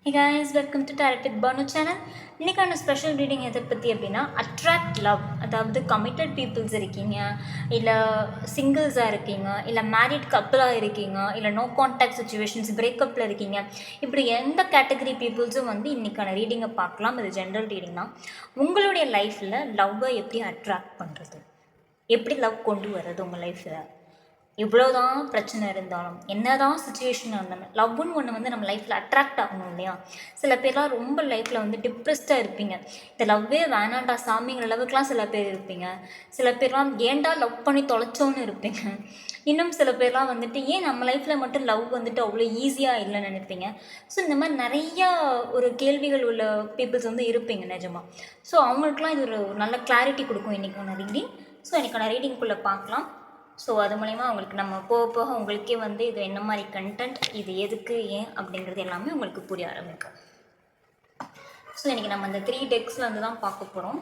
Hey guys, welcome to Tarot with Banu channel. இன்றைக்கான special reading எதை பற்றி அப்படின்னா அட்ராக்ட் லவ், அதாவது கமிட்டட் பீப்புள்ஸ் இருக்கீங்க, இல்லை சிங்கிள்ஸாக இருக்கீங்க, இல்லை மேரிட் கப்புளாக இருக்கீங்க, இல்லை நோ கான்டாக்ட் சுச்சுவேஷன்ஸ் பிரேக்கப்பில் இருக்கீங்க, இப்படி எந்த கேட்டகரி பீப்புள்ஸும் வந்து இன்றைக்கான ரீடிங்கை பார்க்கலாம். இது ஜென்ரல் ரீடிங் தான். உங்களுடைய லைஃப்பில் லவ்வை எப்படி அட்ராக்ட் பண்ணுறது, எப்படி லவ் கொண்டு வர்றது உங்கள் லைஃப்பில், இவ்வளோதான் பிரச்சனை இருந்தாலும் என்ன தான் சுச்சுவேஷன் இருந்தாலும் லவ்னு ஒன்று வந்து நம்ம லைஃப்பில் அட்ராக்ட் ஆகணும் இல்லையா? சில பேர்லாம் ரொம்ப லைஃப்பில் வந்து டிப்ரெஸ்டாக இருப்பீங்க, இந்த லவ்வே வேணாண்டா சாமிங்கிற லவ்வுக்கெலாம் சில பேர் இருப்பீங்க. சில பேர்லாம் ஏன்டா லவ் பண்ணி தொலைச்சோன்னு இருப்பீங்க. இன்னும் சில பேர்லாம் வந்துட்டு ஏன் நம்ம லைஃப்பில் மட்டும் லவ் வந்துட்டு அவ்வளோ ஈஸியாக இல்லைன்னு நினைப்பீங்க. ஸோ இந்த மாதிரி நிறையா ஒரு கேள்விகள் உள்ள பீப்புள்ஸ் வந்து இருப்பீங்க நிஜமாக. ஸோ அவங்களுக்குலாம் இது ஒரு நல்ல கிளாரிட்டி கொடுக்கும் இன்றைக்கான ரீடிங். ஸோ இன்றைக்கான ரீடிங்குள்ளே பார்க்கலாம். ஸோ அது மூலிமா உங்களுக்கு நம்ம போக போக உங்களுக்கே வந்து இது என்ன மாதிரி கண்டென்ட், இது எதுக்கு, ஏன் அப்படிங்கிறது எல்லாமே உங்களுக்கு புரிய ஆரம்பிக்கும். ஸோ இன்றைக்கி நம்ம அந்த 3 டெக்ஸில் வந்து தான் பார்க்க போகிறோம்.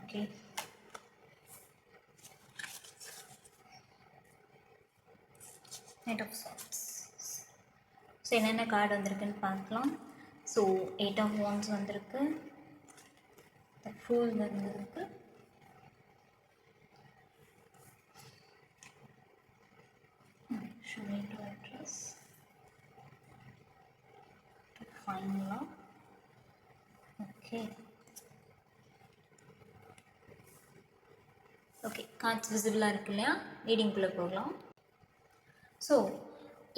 Okay, knight of swords. So என்னென்ன கார்டு வந்திருக்குன்னு பார்க்கலாம். ஸோ 8 ஆஃப் வாண்ட்ஸ் வந்திருக்கு, ஃபூல் வந்திருக்கு, ஷூ டு அட்ரஸ், ஃபைனலாக ஓகே ஓகே கார்ட்ஸ் விசிபிளாக இருக்கு இல்லையா? ரீடிங்குள்ளே போகலாம். ஸோ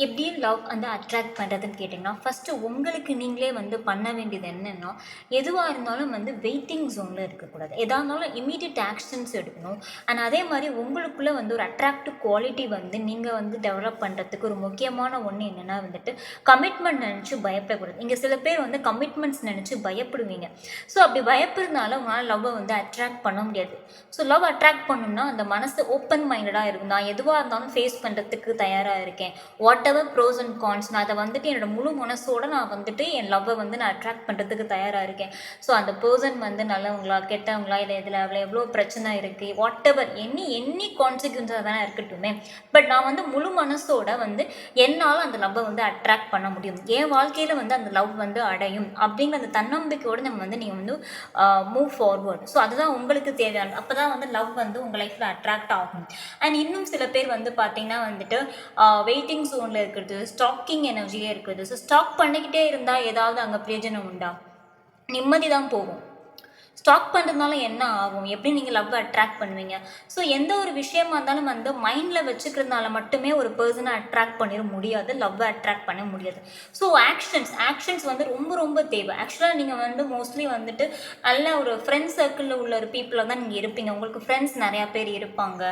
எப்படி லவ் வந்து அட்ராக்ட் பண்ணுறதுன்னு கேட்டிங்கன்னா, ஃபஸ்ட்டு உங்களுக்கு நீங்களே வந்து பண்ண வேண்டியது என்னென்னா, எதுவாக இருந்தாலும் வந்து வெயிட்டிங் ஜோனில் இருக்கக்கூடாது. எதாக இருந்தாலும் இமீடியட் ஆக்ஷன்ஸ் எடுக்கணும். அண்ட் அதே மாதிரி உங்களுக்குள்ளே வந்து ஒரு அட்ராக்டிவ் குவாலிட்டி வந்து நீங்கள் வந்து டெவலப் பண்ணுறதுக்கு ஒரு முக்கியமான ஒன்று என்னென்னா வந்துட்டு கமிட்மெண்ட் நினச்சி பயப்படக்கூடாது. இங்கே சில பேர் வந்து கமிட்மெண்ட்ஸ் நினச்சி பயப்படுவீங்க. ஸோ அப்படி பயப்படுறதுனால உங்களால் லவ்வை வந்து அட்ராக்ட் பண்ண முடியாது. ஸோ லவ் அட்ராக்ட் பண்ணணும்னா அந்த மனசு ஓப்பன் மைண்டடாக இருக்கும். நான் எதுவாக இருந்தாலும் ஃபேஸ் பண்ணுறதுக்கு தயாராக இருக்கேன், whatever pros and cons, நான் அதை வந்துட்டு என்னோட முழு மனசோட நான் வந்துட்டு என் லவ்வை வந்து நான் அட்ராக்ட் பண்ணுறதுக்கு தயாராக இருக்கேன். ஸோ அந்த பர்சன் வந்து நல்லவங்களா கெட்டவங்களா, இல்லை இதில் அவ்வளோ எவ்வளோ பிரச்சனை இருக்குது, வாட் எவர் எனி கான்சிக்வன்ஸாக தானே இருக்கட்டுமே, பட் நான் வந்து முழு மனசோட வந்து என்னால் அந்த லவ்வை வந்து அட்ராக்ட் பண்ண முடியும், என் வாழ்க்கையில் வந்து அந்த லவ் வந்து அடையும் அப்படிங்கிற அந்த தன்னம்பிக்கையோடு நம்ம வந்து நீங்கள் வந்து மூவ் ஃபார்வர்ட். ஸோ அதுதான் உங்களுக்கு தேவையானது. அப்போ தான் வந்து லவ் வந்து உங்கள் லைஃப்பில் அட்ராக்ட் ஆகும். அண்ட் இன்னும் சில பேர் வந்து பார்த்திங்கன்னா வந்துட்டு வெயிட்டிங் ஜோனில் இருக்கிறது, ஸ்டாக்கிங் எனர்ஜியே இருக்குது. ஸோ ஸ்டாக் பண்ணிக்கிட்டே இருந்தால் ஏதாவது அங்கே பிரயோஜனம் உண்டா? நிம்மதி தான் போகும். ஸ்டாக் பண்ணுறதுனால என்ன ஆகும்? எப்படி நீங்கள் லவ்வை அட்ராக்ட் பண்ணுவீங்க? ஸோ எந்த ஒரு விஷயமா இருந்தாலும் வந்து மைண்டில் வச்சுக்கிறதுனால மட்டுமே ஒரு பர்சனை அட்ராக்ட் பண்ணிட முடியாது, லவ்வை அட்ராக்ட் பண்ண முடியாது. ஸோ ஆக்ஷன்ஸ் வந்து ரொம்ப ரொம்ப தேவை. ஆக்சுவலாக நீங்கள் வந்து மோஸ்ட்லி வந்துட்டு நல்ல ஒரு ஃப்ரெண்ட்ஸ் சர்க்கிளில் உள்ள ஒரு பீப்புளாக தான் நீங்கள் இருப்பீங்க. உங்களுக்கு ஃப்ரெண்ட்ஸ் நிறையா பேர் இருப்பாங்க.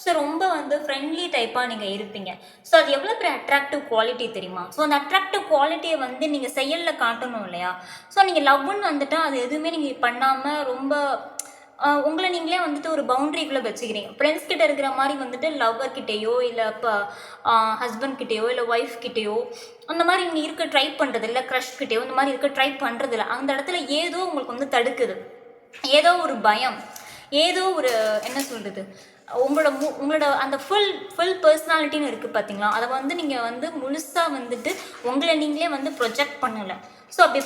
ஸோ ரொம்ப வந்து ஃப்ரெண்ட்லி டைப்பாக நீங்கள் இருப்பீங்க. ஸோ அது எவ்வளோ பெரிய அட்ராக்டிவ் குவாலிட்டி தெரியுமா? ஸோ அந்த அட்ராக்டிவ் குவாலிட்டியை வந்து நீங்கள் செயலில் காட்டணும் இல்லையா? ஸோ நீங்கள் லவ்வுன்னு வந்துட்டால் அது எதுவுமே நீங்கள் பண்ணாமல் ரொம்ப உங்களை நீங்களே வந்துட்டு ஒரு பவுண்ட்ரிக்குள்ளே வச்சுக்கிறீங்க. ஃப்ரெண்ட்ஸ் கிட்ட இருக்கிற மாதிரி வந்துட்டு லவ்வர்கிட்டேயோ இல்லை இப்போ ஹஸ்பண்ட் கிட்டேயோ இல்லை ஒய்ஃப் கிட்டேயோ அந்த மாதிரி நீங்கள் இருக்க ட்ரை பண்ணுறது இல்லை, க்ரஷ் கிட்டேயோ இந்த மாதிரி இருக்க ட்ரை பண்ணுறது இல்லை. அந்த இடத்துல ஏதோ உங்களுக்கு வந்து தடுக்குது, ஏதோ ஒரு பயம், ஏதோ ஒரு என்ன சொல்கிறது, உங்களோட அந்த ஃபுல் பர்சனாலிட்டின்னு இருக்குது பார்த்தீங்களா, அதை வந்து நீங்கள் வந்து முழுசாக வந்துட்டு உங்களை நீங்களே வந்து ப்ரொஜெக்ட் பண்ணலை. ஸோ அப்படி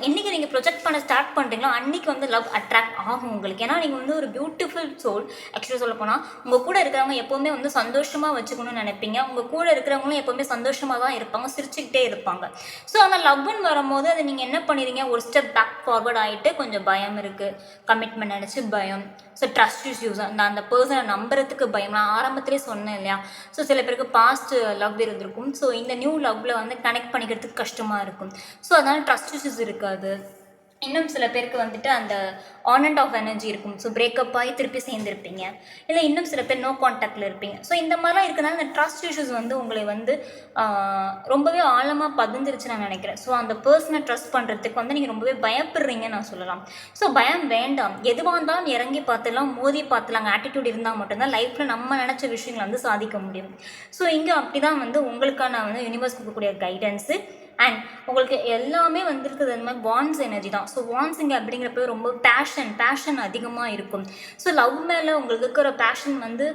என்றைக்கு நீங்கள் ப்ரொஜெக்ட் பண்ண ஸ்டார்ட் பண்ணுறீங்களோ அன்றைக்கி வந்து லவ் அட்ராக்ட் ஆகும் உங்களுக்கு. ஏன்னா நீங்கள் வந்து ஒரு பியூட்டிஃபுல் சோல். ஆக்சுவலாக சொல்ல போனால் உங்கள் கூட இருக்கிறவங்க எப்போவுமே வந்து சந்தோஷமாக வச்சுக்கணும்னு நினைப்பீங்க. உங்கள் கூட இருக்கிறவங்களும் எப்போவுமே சந்தோஷமாக தான் இருப்பாங்க, சிரிச்சுக்கிட்டே இருப்பாங்க. ஸோ ஆனால் லவ்னு வரும்போது அதை நீங்கள் என்ன பண்ணிடுறீங்க, ஒரு ஸ்டெப் பேக் ஃபார்வர்ட் ஆகிட்டு கொஞ்சம் பயம் இருக்குது, கமிட்மெண்ட் நினச்சி பயம், ஸோ ட்ரஸ்ட் இஷ்யூஸ், அந்த பர்சனை நம்புறதுக்கு பயம். நான் ஆரம்பத்திலே சொன்னேன் இல்லையா? ஸோ சில பேருக்கு பாஸ்ட் லவ் இருந்திருக்கும். ஸோ இந்த நியூ லவ்வில் வந்து கனெக்ட் பண்ணிக்கிறதுக்கு கஷ்டமாக இருக்கும். ஸோ அதனால் ட்ரஸ்ட் இஷ்யூஸ் இருக்காது. இன்னும் சில பேருக்கு வந்துட்டு அந்த ஆன் அண்ட் ஆஃப் எனர்ஜி இருக்கும். ஸோ பிரேக்கப் ஆகி திருப்பி சேர்ந்துருப்பீங்க. இல்லை இன்னும் சில பேர் நோ கான்டாக்டில் இருப்பீங்க. ஸோ இந்த மாதிரிலாம் இருக்கிறனால இந்த ட்ரஸ்ட் இஷ்யூஸ் வந்து உங்களை வந்து ரொம்பவே ஆழமாக பதிஞ்சிருச்சு நான் நினைக்கிறேன். ஸோ அந்த பர்சனை ட்ரஸ்ட் பண்ணுறதுக்கு வந்து நீங்கள் ரொம்பவே பயப்படுறீங்கன்னு நான் சொல்லலாம். ஸோ பயம் வேண்டாம். எதுவாக இருந்தாலும் இறங்கி பார்த்துலாம், மோதி பார்த்துலாங்க ஆட்டிடியூட் இருந்தால் மட்டும்தான் லைஃப்பில் நம்ம நினச்ச விஷயங்களை வந்து சாதிக்க முடியும். ஸோ இங்கே அப்படி தான் வந்து உங்களுக்கான வந்து யூனிவர்ஸ் கொடுக்கக்கூடிய கைடன்ஸு அண்ட் உங்களுக்கு எல்லாமே வந்துருக்குது அந்த மாதிரி வான்ஸ் எனர்ஜி தான். ஸோ வான்ஸ் இங்கே அப்படிங்கிறப்ப ரொம்ப பேஷன் அதிகமாக இருக்கும். ஸோ லவ் மேலே உங்களுக்கு இருக்கிற பேஷன் வந்து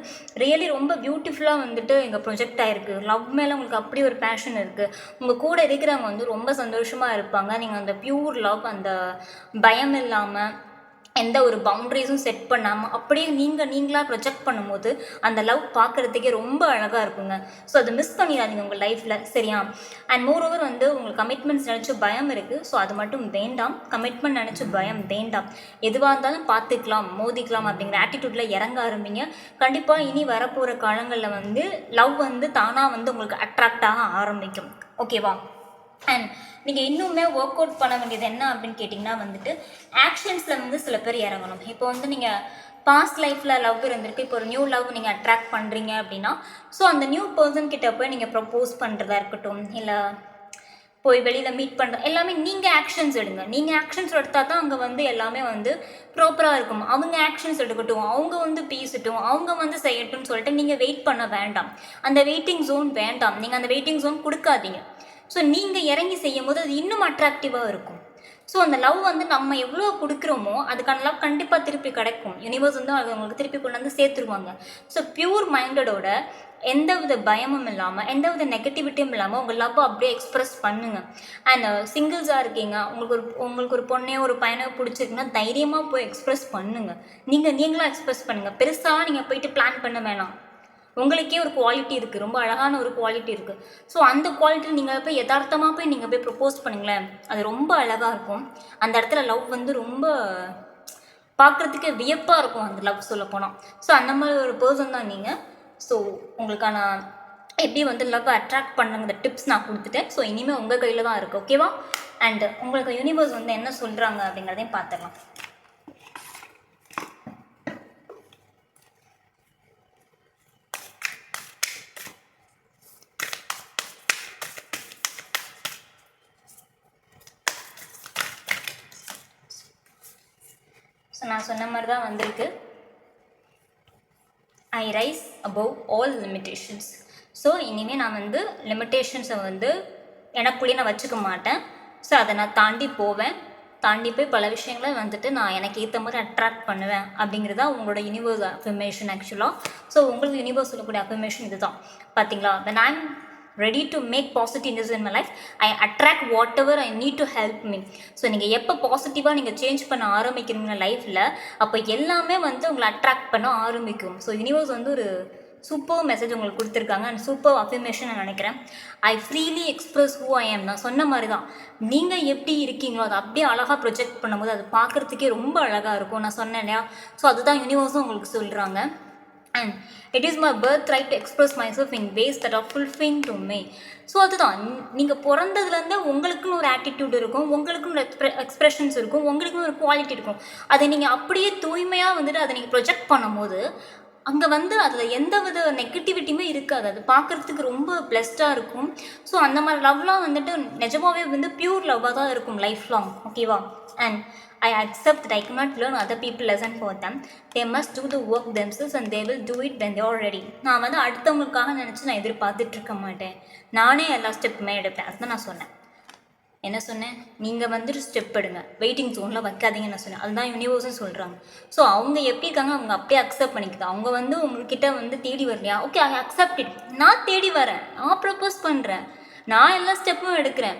ரியலி ரொம்ப பியூட்டிஃபுல்லாக வந்துட்டு இங்கே ப்ரொஜெக்ட் ஆகிருக்கு. லவ் மேலே உங்களுக்கு அப்படி ஒரு பேஷன் இருக்குது. உங்கள் கூட இருக்கிறவங்க வந்து ரொம்ப சந்தோஷமாக இருப்பாங்க. நீங்கள் அந்த பியூர் லவ், அந்த பயம் இல்லாமல் எந்த ஒரு பவுண்ட்ரிஸும் செட் பண்ணாமல் அப்படியே நீங்களாக ப்ரொஜெக்ட் பண்ணும்போது அந்த லவ் பார்க்குறதுக்கே ரொம்ப அழகாக இருக்குங்க. ஸோ அதை மிஸ் பண்ணிடாதீங்க உங்கள் லைஃப்பில், சரியா? அண்ட் மோரோவர் வந்து உங்களுக்கு கமிட்மெண்ட்ஸ் நினச்சி பயம் இருக்குது. ஸோ அது மட்டும் வேண்டாம். கமிட்மெண்ட் நினச்சி பயம் வேண்டாம். எதுவாக இருந்தாலும் பார்த்துக்கலாம், மோதிக்கலாம் அப்படிங்கிற ஆட்டிடியூடில் இறங்க ஆரம்பிங்க. கண்டிப்பாக இனி வரப்போகிற காலங்களில் வந்து லவ் வந்து தானாக வந்து உங்களுக்கு அட்ராக்ட் ஆக ஆரம்பிக்கும். ஓகேவா? அண்ட் நீங்கள் இன்னுமே ஒர்க் அவுட் பண்ண வேண்டியது என்ன அப்படின்னு கேட்டிங்கன்னா வந்துட்டு ஆக்ஷன்ஸில் வந்து சில பேர் இறங்கணும். இப்போ வந்து நீங்கள் பாஸ்ட் லைஃப்பில் லவ் இருந்திருக்கு, இப்போ ஒரு நியூ லவ் நீங்கள் அட்ராக்ட் பண்ணுறீங்க அப்படின்னா, ஸோ அந்த நியூ பர்சன் கிட்ட போய் நீங்கள் ப்ரப்போஸ் பண்ணுறதா இருக்கட்டும், இல்லை போய் வெளியில் மீட் பண்ணுற எல்லாமே நீங்கள் ஆக்ஷன்ஸ் எடுங்க. நீங்கள் ஆக்ஷன்ஸ் எடுத்தால் தான் அங்கே வந்து எல்லாமே வந்து ப்ராப்பராக இருக்கும். அவங்க ஆக்ஷன்ஸ் எடுக்கட்டும், அவங்க வந்து பேசட்டும், அவங்க வந்து செய்யட்டும்னு சொல்லிட்டு நீங்கள் வெயிட் பண்ண வேண்டாம். அந்த வெயிட்டிங் ஜோன் வேண்டாம். நீங்கள் அந்த வெயிட்டிங் ஜோன் கொடுக்காதீங்க. ஸோ நீங்கள் இறங்கி செய்யும் போது அது இன்னும் அட்ராக்டிவாக இருக்கும். ஸோ அந்த லவ் வந்து நம்ம எவ்வளோ கொடுக்குறோமோ அதுக்கான லவ் கண்டிப்பாக திருப்பி கிடைக்கும். யூனிவர்ஸ் வந்து அது உங்களுக்கு திருப்பி கொண்டு வந்து சேர்த்துருவாங்க. ஸோ பியூர் மைண்டடோட எந்தவித பயமும் இல்லாமல், எந்தவித நெகட்டிவிட்டியும் இல்லாமல் உங்கள் லவ் அப்படியே எக்ஸ்ப்ரெஸ் பண்ணுங்கள். அண்ட் சிங்கிள்ஸாக இருக்கீங்க, உங்களுக்கு ஒரு பொண்ணையோ ஒரு பையனையோ பிடிச்சிருக்குன்னா தைரியமாக போய் எக்ஸ்ப்ரெஸ் பண்ணுங்கள். நீங்களாக எக்ஸ்ப்ரெஸ் பண்ணுங்கள். பெருசாக நீங்கள் போயிட்டு பிளான் பண்ண வேணாம். உங்களுக்கே ஒரு குவாலிட்டி இருக்குது, ரொம்ப அழகான ஒரு குவாலிட்டி இருக்குது. ஸோ அந்த குவாலிட்டி நீங்கள் போய் யதார்த்தமாக போய் நீங்கள் போய் ப்ரப்போஸ் பண்ணுங்களேன், அது ரொம்ப அழகாக இருக்கும். அந்த இடத்துல லவ் வந்து ரொம்ப பார்க்குறதுக்கு வியப்பாக இருக்கும் அந்த லவ் சொல்லப்போனால். ஸோ அந்த மாதிரி ஒரு பர்சன் தான் நீங்கள். ஸோ உங்களுக்கான எப்படி வந்து லவ் அட்ராக்ட் பண்ணுங்கிற டிப்ஸ் நான் கொடுத்துட்டேன். ஸோ இனிமேல் உங்கள் கையில் தான் இருக்குது. ஓகேவா? அண்ட் உங்களுக்கு யூனிவர்ஸ் வந்து என்ன சொல்கிறாங்க அப்படிங்கிறதையும் பார்த்துடலாம். ஸோ நான் சொன்ன மாதிரி தான் வந்திருக்கு. I rise above all limitations. So இனிமேல் நான் வந்து லிமிட்டேஷன்ஸை வந்து எனக்குள்ளேயே நான் வச்சுக்க மாட்டேன். ஸோ அதை நான் தாண்டி போவேன். தாண்டி போய் பல விஷயங்களை வந்துட்டு நான் எனக்கு ஏற்ற மாதிரி அட்ராக்ட் பண்ணுவேன் அப்படிங்கிறது தான் உங்களோட யூனிவர்ஸ் அஃபர்மேஷன் ஆக்சுவலாக. ஸோ உங்களுக்கு யூனிவர்ஸ் சொல்லக்கூடிய அஃபர்மேஷன் இது தான். பார்த்தீங்களா, when I'm ready to make positiveness in my life, I attract whatever I need to help me. So நீங்கள் எப்போ பாசிட்டிவாக நீங்கள் சேஞ்ச் பண்ண ஆரம்பிக்கிறீங்க லைஃப்பில், அப்போ எல்லாமே வந்து உங்களை அட்ராக்ட் பண்ண ஆரம்பிக்கும். ஸோ யூனிவர்ஸ் வந்து ஒரு சூப்பர் மெசேஜ் உங்களுக்கு கொடுத்துருக்காங்க அண்ட் சூப்பர் அஃபர்மேஷன் நான் நினைக்கிறேன். ஐ ஃப்ரீலி எக்ஸ்ப்ரெஸ் ஹூ ஐ ஆம். நான் சொன்ன மாதிரி தான், நீங்கள் எப்படி இருக்கீங்களோ அதை அப்படியே அழகாக ப்ரொஜெக்ட் பண்ணும்போது அது பார்க்குறதுக்கே ரொம்ப அழகாக இருக்கும். நான் சொன்னேன் இல்லையா, ஸோ அதுதான் யூனிவர்ஸும் உங்களுக்கு சொல்கிறாங்க. And it is my birthright to express myself in ways that are fulfilling to me. So அதுதான், நீங்கள் பிறந்ததுலேருந்து உங்களுக்குன்னு ஒரு ஆட்டிடியூட் இருக்கும், உங்களுக்குன்னு ஒரு எக்ஸ்ப்ரெஷன்ஸ் இருக்கும், உங்களுக்குன்னு ஒரு குவாலிட்டி இருக்கும். அதை நீங்கள் அப்படியே தூய்மையாக வந்துட்டு அதை நீங்கள் ப்ரொஜெக்ட் பண்ணும்போது அங்கே வந்து அதில் எந்த வித நெகட்டிவிட்டியுமே இருக்காது. அது பார்க்குறதுக்கு ரொம்ப பிளஸ்டாக இருக்கும். ஸோ அந்த மாதிரி லவ்லாம் வந்துட்டு நிஜமாகவே வந்து பியூர் லவ்வாக தான் இருக்கும் லைஃப் லாங். ஓகேவா? And I accept that I cannot learn other people lesson for them. They must do the work themselves and they will do it when they are ready. நான் வந்து அடுத்தவங்களுக்காக நினச்சி நான் எதிர்பார்த்துட்டு இருக்க மாட்டேன். நானே எல்லா ஸ்டெப்புமே எடுப்பேன். அதுதான் நான் சொன்னேன். என்ன சொன்னேன்? நீங்கள் வந்துட்டு ஸ்டெப் எடுங்க, வெயிட்டிங் ஜோனில் வைக்காதீங்கன்னு சொன்னேன். அதுதான் யூனிவர்ஸும் சொல்கிறாங்க. ஸோ அவங்க எப்படி இருக்காங்க, அவங்க அப்படியே அக்செப்ட் பண்ணிக்குது. அவங்க வந்து உங்கள்கிட்ட வந்து தேடி வரலையா, ஓகே ஐ அக்செப்ட் இட். நான் தேடி வரேன், நான் ப்ரப்போஸ் பண்ணுறேன், நான் எல்லா ஸ்டெப்பும் எடுக்கிறேன்.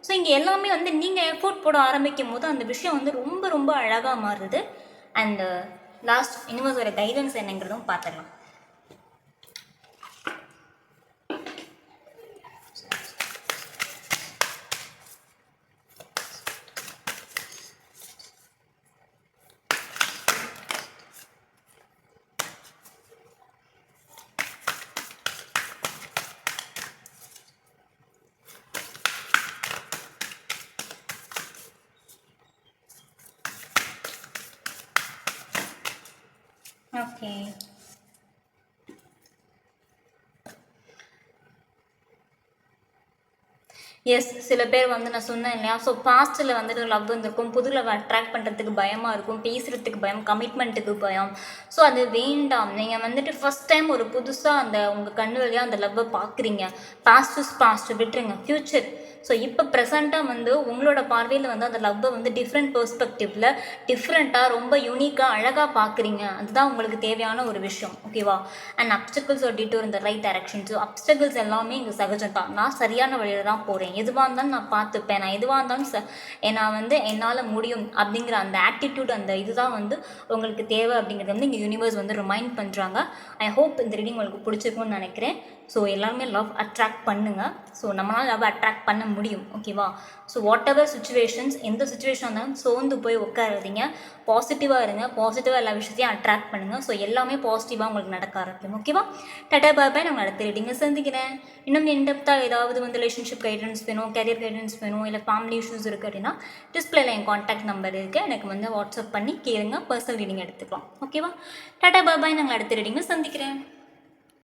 ஸோ இங்கே எல்லாமே வந்து நீங்கள் எஃபோர்ட் போட ஆரம்பிக்கும் போது அந்த விஷயம் வந்து ரொம்ப ரொம்ப அழகாக மாறுது. அண்ட் லாஸ்ட் யூனிவர்ஸோட கைடன்ஸ் என்னங்கிறதும் பார்த்துடலாம். ஓகே, எஸ், சில பேர் வந்து நான் சொன்னேன் இல்லையா, ஸோ பாஸ்ட்டில் வந்துட்டு லவ் இருந்திருக்கும், புது லவ் அட்ராக்ட் பண்ணுறதுக்கு பயமாக இருக்கும், பேசுகிறதுக்கு பயம், கமிட்மெண்ட்டுக்கு பயம். ஸோ அது வேண்டாம். நீங்கள் வந்துட்டு ஃபஸ்ட் டைம் ஒரு புதுசாக அந்த உங்கள் கண்ணு வழியாக அந்த லவ்வை பார்க்குறீங்க. பாஸ்ட் இஸ் பாஸ்ட், விட்டுருங்க. ஃப்யூச்சர், ஸோ இப்போ ப்ரெசண்ட்டாக வந்து உங்களோட பார்வையில் வந்து அந்த லவ்வை வந்து டிஃப்ரெண்ட் பெர்ஸ்பெக்டிவில் டிஃப்ரெண்ட்டாக ரொம்ப யூனிக்காக அழகாக பார்க்குறீங்க. அதுதான் உங்களுக்கு தேவையான ஒரு விஷயம். ஓகேவா? அண்ட் அப்டக்கிள்ஸ் ஒரு டிட்டோர் இந்த ரைட் டைரக்ஷன். ஸோ அப்டக்கிள்ஸ் எல்லாமே இங்கே சகஜம் தான். நான் சரியான வழியில் தான் போகிறேன், எதுவாக இருந்தாலும் நான் பார்த்துப்பேன், நான் எதுவாக இருந்தாலும் நான் வந்து என்னால் முடியும் அப்படிங்கிற அந்த ஆட்டிடியூட், அந்த இதுதான் வந்து உங்களுக்கு தேவை அப்படிங்கிறது வந்து இங்கே யூனிவர்ஸ் வந்து ரிமைண்ட் பண்ணுறாங்க. ஐ ஹோப் இந்த ரீடிங் உங்களுக்கு பிடிச்சிருக்கும்னு நினைக்கிறேன். ஸோ எல்லாருமே லவ் அட்ராக்ட் பண்ணுங்கள். ஸோ நம்மளால் லவ் அட்ராக்ட் பண்ண முடியும். ஓகேவா? ஸோ வாட் எவர் சுச்சுவேஷன்ஸ், எந்த சுச்சுவேஷன் இருந்தாலும் சோர்ந்து போய் உட்காராதீங்க, பாசிட்டிவாக இருங்க, பாசிட்டிவாக எல்லா விஷயத்தையும் அட்ராக்ட் பண்ணுங்கள். ஸோ எல்லாமே பாசிட்டிவாக உங்களுக்கு நடக்க ஆரம்பிக்கும். ஓகேவா? டாடா பாய். நான் அடுத்த ரீடிங்கை சந்திக்கிறேன். இன்னும் இன்டெப்த்தாக ஏதாவது வந்து ரிலேஷன்ஷிப் கைடன்ஸ் வேணும், கேரியர் கைடன்ஸ் வேணும், இல்லை ஃபேமிலி இஷ்யூஸ் இருக்குது அப்படின்னா டிஸ்பிளேல என் காண்டாக்ட் நம்பர் இருக்குது, எனக்கு வந்து வாட்ஸ்அப் பண்ணி கேளுங்க, பர்சனல் ரீடிங் எடுத்துக்கலாம். ஓகேவா? டாடா பாய். நாங்கள் அடுத்த ரீடிங்கை சந்திக்கிறேன்.